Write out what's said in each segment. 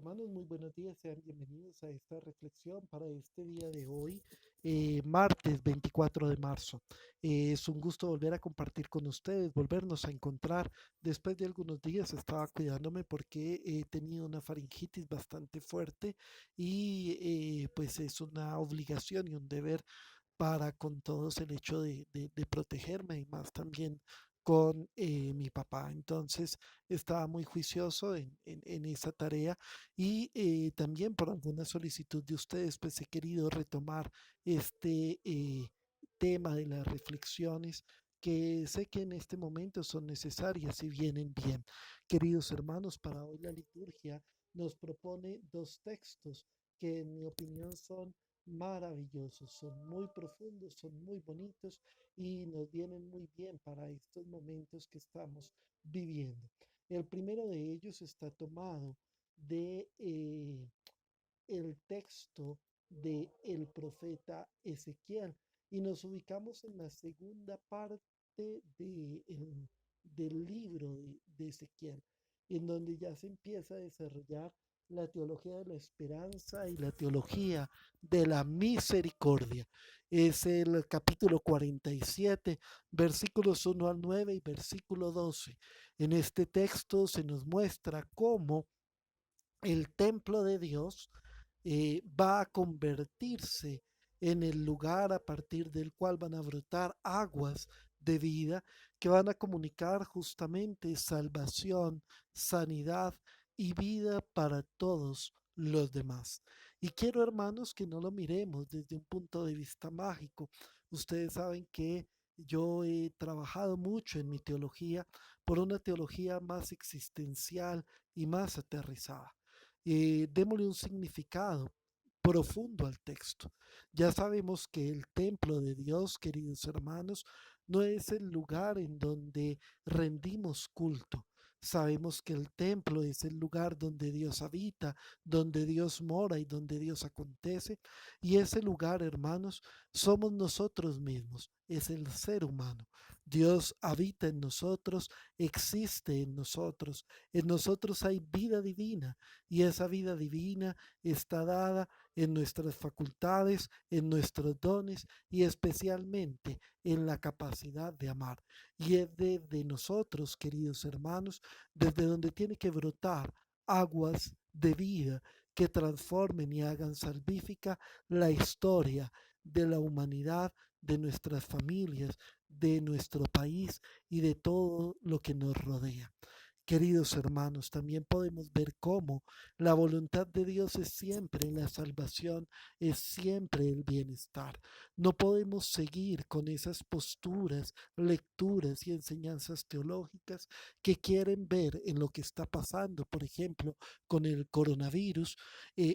hermanos, muy buenos días, sean bienvenidos a esta reflexión para este día de hoy, martes 24 de marzo. Es un gusto volver a compartir con ustedes, volvernos a encontrar. Después de algunos días estaba cuidándome porque he tenido una faringitis bastante fuerte y pues es una obligación y un deber para con todos el hecho de protegerme y más también con mi papá. Entonces estaba muy juicioso en esa tarea y también por alguna solicitud de ustedes, pues he querido retomar este tema de las reflexiones que sé que en este momento son necesarias y vienen bien. Queridos hermanos, para hoy la liturgia nos propone dos textos que en mi opinión son maravillosos, son muy profundos, son muy bonitos y nos vienen muy bien para estos momentos que estamos viviendo. El primero de ellos está tomado de el texto de el profeta Ezequiel y nos ubicamos en la segunda parte del libro de Ezequiel, en donde ya se empieza a desarrollar la teología de la esperanza y la teología de la misericordia. Es el capítulo 47, versículos 1 al 9 y versículo 12. En este texto se nos muestra cómo el templo de Dios va a convertirse en el lugar a partir del cual van a brotar aguas de vida que van a comunicar justamente salvación, sanidad y vida para todos los demás. Y quiero, hermanos, que no lo miremos desde un punto de vista mágico. Ustedes saben que yo he trabajado mucho en mi teología por una teología más existencial y más aterrizada. Démosle un significado profundo al texto. Ya sabemos que el templo de Dios, queridos hermanos, no es el lugar en donde rendimos culto. Sabemos que el templo es el lugar donde Dios habita, donde Dios mora y donde Dios acontece. Y ese lugar, hermanos, somos nosotros mismos, es el ser humano. Dios habita en nosotros, existe en nosotros. En nosotros hay vida divina y esa vida divina está dada en nuestras facultades, en nuestros dones y especialmente en la capacidad de amar. Y es de nosotros, queridos hermanos, desde donde tiene que brotar aguas de vida que transformen y hagan salvífica la historia de la humanidad, de nuestras familias, de nuestro país y de todo lo que nos rodea. Queridos hermanos, también podemos ver cómo la voluntad de Dios es siempre la salvación, es siempre el bienestar. No podemos seguir con esas posturas, lecturas y enseñanzas teológicas que quieren ver en lo que está pasando, por ejemplo, con el coronavirus,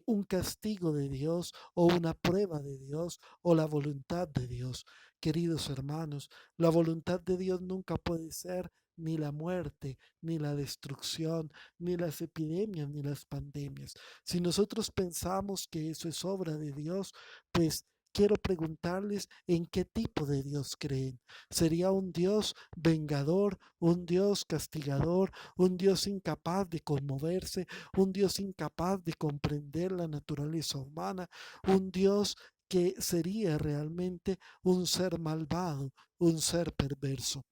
un castigo de Dios o una prueba de Dios o la voluntad de Dios. Queridos hermanos, la voluntad de Dios nunca puede ser ni la muerte, ni la destrucción, ni las epidemias, ni las pandemias. Si nosotros pensamos que eso es obra de Dios, pues quiero preguntarles en qué tipo de Dios creen. ¿Sería un Dios vengador, un Dios castigador, un Dios incapaz de conmoverse, un Dios incapaz de comprender la naturaleza humana, un Dios que sería realmente un ser malvado, un ser perverso?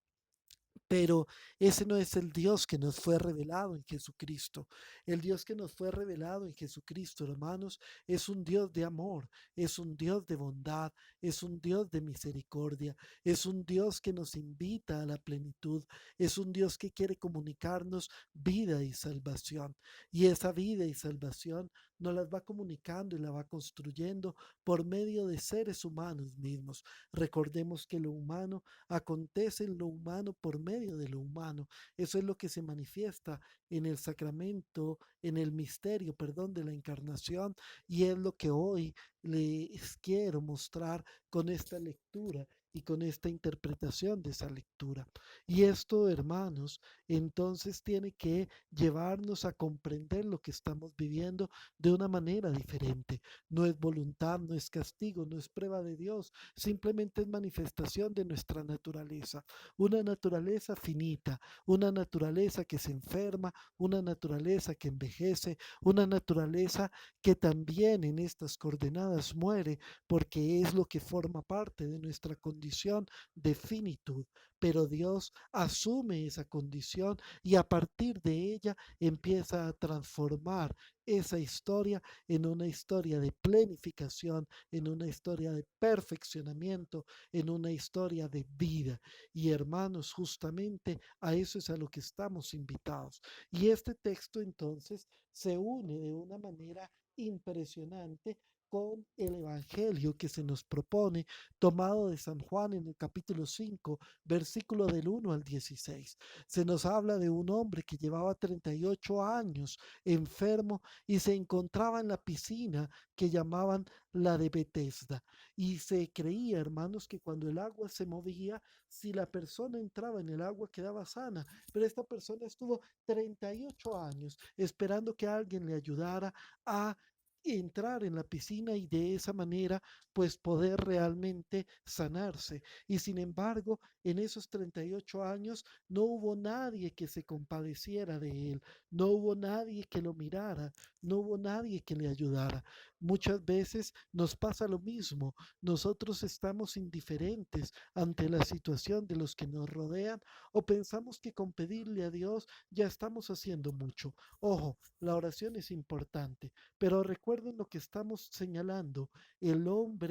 Pero ese no es el Dios que nos fue revelado en Jesucristo. El Dios que nos fue revelado en Jesucristo, hermanos, es un Dios de amor, es un Dios de bondad, es un Dios de misericordia, es un Dios que nos invita a la plenitud, es un Dios que quiere comunicarnos vida y salvación. Y esa vida y salvación nos las va comunicando y la va construyendo por medio de seres humanos mismos. Recordemos que lo humano acontece en lo humano por medio de lo humano. Eso es lo que se manifiesta en el sacramento, en el misterio, perdón, de la encarnación, y es lo que hoy les quiero mostrar con esta lectura y con esta interpretación de esa lectura. Y esto, hermanos, entonces tiene que llevarnos a comprender lo que estamos viviendo de una manera diferente. No es voluntad, no es castigo, no es prueba de Dios, simplemente es manifestación de nuestra naturaleza, una naturaleza finita, una naturaleza que se enferma, una naturaleza que envejece, una naturaleza que también en estas coordenadas muere, porque es lo que forma parte de nuestra condición de finitud. Pero Dios asume esa condición y a partir de ella empieza a transformar esa historia en una historia de plenificación, en una historia de perfeccionamiento, en una historia de vida. Y hermanos, justamente a eso es a lo que estamos invitados. Y este texto entonces se une de una manera impresionante con el Evangelio que se nos propone, tomado de San Juan en el capítulo 5, versículo del 1 al 16. Se nos habla de un hombre que llevaba 38 años enfermo y se encontraba en la piscina que llamaban la de Bethesda. Y se creía, hermanos, que cuando el agua se movía, si la persona entraba en el agua quedaba sana. Pero esta persona estuvo 38 años esperando que alguien le ayudara a entrar en la piscina y de esa manera pues poder realmente sanarse. Y sin embargo, en esos 38 años no hubo nadie que se compadeciera de él, no hubo nadie que lo mirara, no hubo nadie que le ayudara. Muchas veces nos pasa lo mismo, nosotros estamos indiferentes ante la situación de los que nos rodean o pensamos que con pedirle a Dios ya estamos haciendo mucho. Ojo, la oración es importante, pero recuerden lo que estamos señalando. El hombre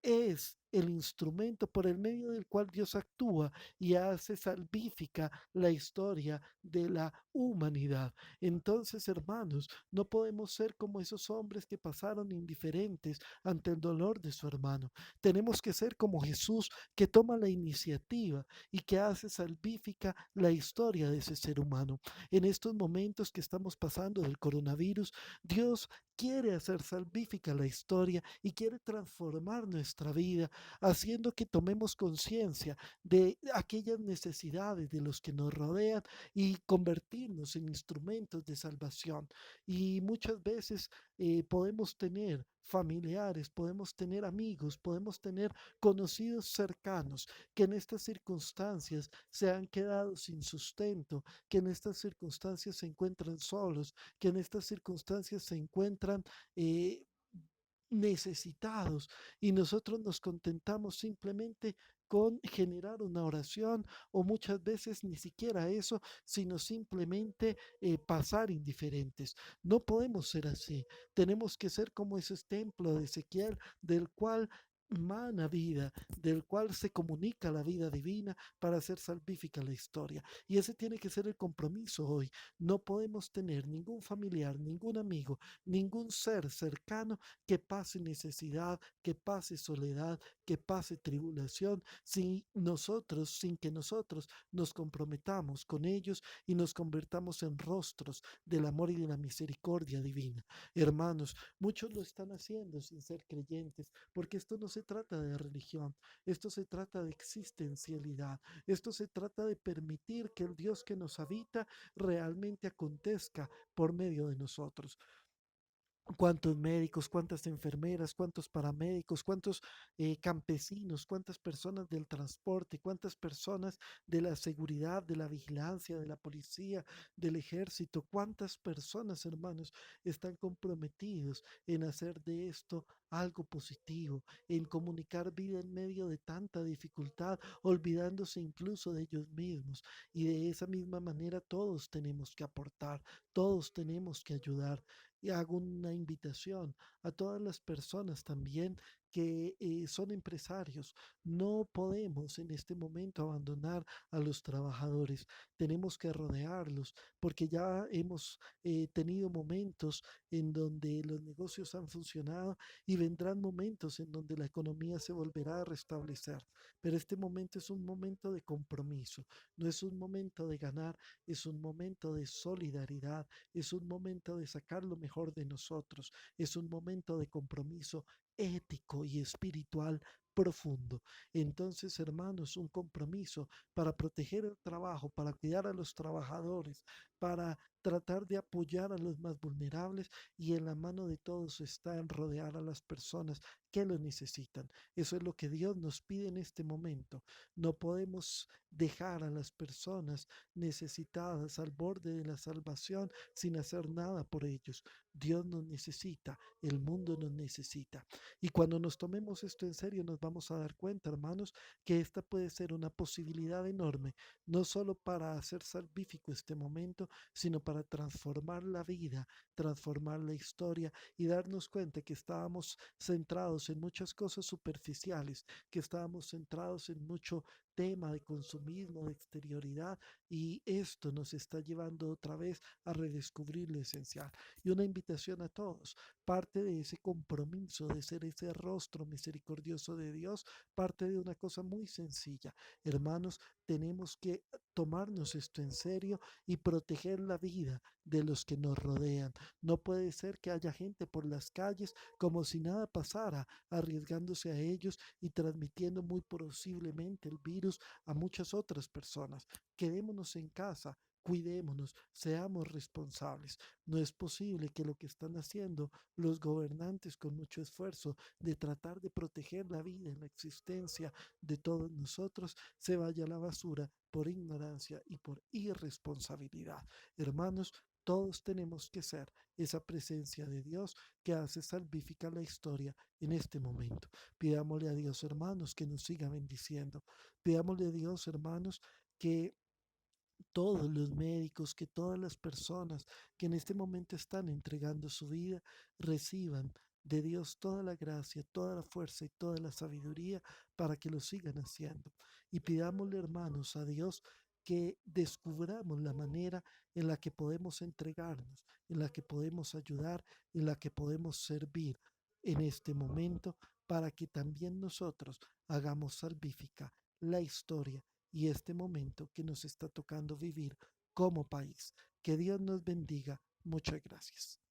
es el instrumento por el medio del cual Dios actúa y hace salvífica la historia de la humanidad. Entonces, hermanos, no podemos ser como esos hombres que pasaron indiferentes ante el dolor de su hermano. Tenemos que ser como Jesús, que toma la iniciativa y que hace salvífica la historia de ese ser humano. En estos momentos que estamos pasando del coronavirus, Dios quiere hacer salvífica la historia y quiere transformar nuestra vida, haciendo que tomemos conciencia de aquellas necesidades de los que nos rodean y convertirnos en instrumentos de salvación. Y muchas veces podemos tener familiares, podemos tener amigos, podemos tener conocidos cercanos que en estas circunstancias se han quedado sin sustento, que en estas circunstancias se encuentran solos, que en estas circunstancias se encuentran eh, necesitados y nosotros nos contentamos simplemente con generar una oración o muchas veces ni siquiera eso, sino simplemente pasar indiferentes. No podemos ser así. Tenemos que ser como ese templo de Ezequiel del cual mana vida, del cual se comunica la vida divina para hacer salvífica la historia. Y ese tiene que ser el compromiso hoy. No podemos tener ningún familiar, ningún amigo, ningún ser cercano que pase necesidad, que pase soledad, que pase tribulación, sin que nosotros nos comprometamos con ellos y nos convertamos en rostros del amor y de la misericordia divina. Hermanos, muchos lo están haciendo sin ser creyentes, porque esto no se trata de religión, esto se trata de existencialidad, esto se trata de permitir que el Dios que nos habita realmente acontezca por medio de nosotros. Cuántos médicos, cuántas enfermeras, cuántos paramédicos, cuántos campesinos, cuántas personas del transporte, cuántas personas de la seguridad, de la vigilancia, de la policía, del ejército, cuántas personas, hermanos, están comprometidos en hacer de esto algo positivo, en comunicar vida en medio de tanta dificultad, olvidándose incluso de ellos mismos. Y de esa misma manera todos tenemos que aportar, todos tenemos que ayudar. Y hago una invitación a todas las personas también que son empresarios. No podemos en este momento abandonar a los trabajadores. Tenemos que rodearlos porque ya hemos tenido momentos en donde los negocios han funcionado y vendrán momentos en donde la economía se volverá a restablecer. Pero este momento es un momento de compromiso, no es un momento de ganar, es un momento de solidaridad, es un momento de sacar lo mejor de nosotros, es un momento de compromiso ético y espiritual profundo. Entonces, hermanos, un compromiso para proteger el trabajo, para cuidar a los trabajadores, para tratar de apoyar a los más vulnerables y en la mano de todos está en rodear a las personas que lo necesitan. Eso es lo que Dios nos pide en este momento. No podemos dejar a las personas necesitadas al borde de la salvación sin hacer nada por ellos. Dios nos necesita, el mundo nos necesita. Y cuando nos tomemos esto en serio nos vamos a dar cuenta, hermanos, que esta puede ser una posibilidad enorme, no solo para hacer salvífico este momento, sino para transformar la vida, transformar la historia y darnos cuenta que estábamos centrados en muchas cosas superficiales, que estábamos centrados en mucho tema de consumismo, de exterioridad, y esto nos está llevando otra vez a redescubrir lo esencial. Y una invitación a todos, parte de ese compromiso de ser ese rostro misericordioso de Dios, parte de una cosa muy sencilla. Hermanos, tenemos que tomarnos esto en serio y proteger la vida de los que nos rodean. No puede ser que haya gente por las calles como si nada pasara, arriesgándose a ellos y transmitiendo muy posiblemente el virus a muchas otras personas. Quedémonos en casa. Cuidémonos, seamos responsables. No es posible que lo que están haciendo los gobernantes con mucho esfuerzo de tratar de proteger la vida y la existencia de todos nosotros se vaya a la basura por ignorancia y por irresponsabilidad. Hermanos, todos tenemos que ser esa presencia de Dios que hace salvífica la historia en este momento. Pidámosle a Dios, hermanos, que nos siga bendiciendo. Pidámosle a Dios, hermanos, que todos los médicos, que todas las personas que en este momento están entregando su vida reciban de Dios toda la gracia, toda la fuerza y toda la sabiduría para que lo sigan haciendo. Y pidámosle, hermanos, a Dios que descubramos la manera en la que podemos entregarnos, en la que podemos ayudar, en la que podemos servir en este momento para que también nosotros hagamos salvífica la historia y este momento que nos está tocando vivir como país. Que Dios nos bendiga. Muchas gracias.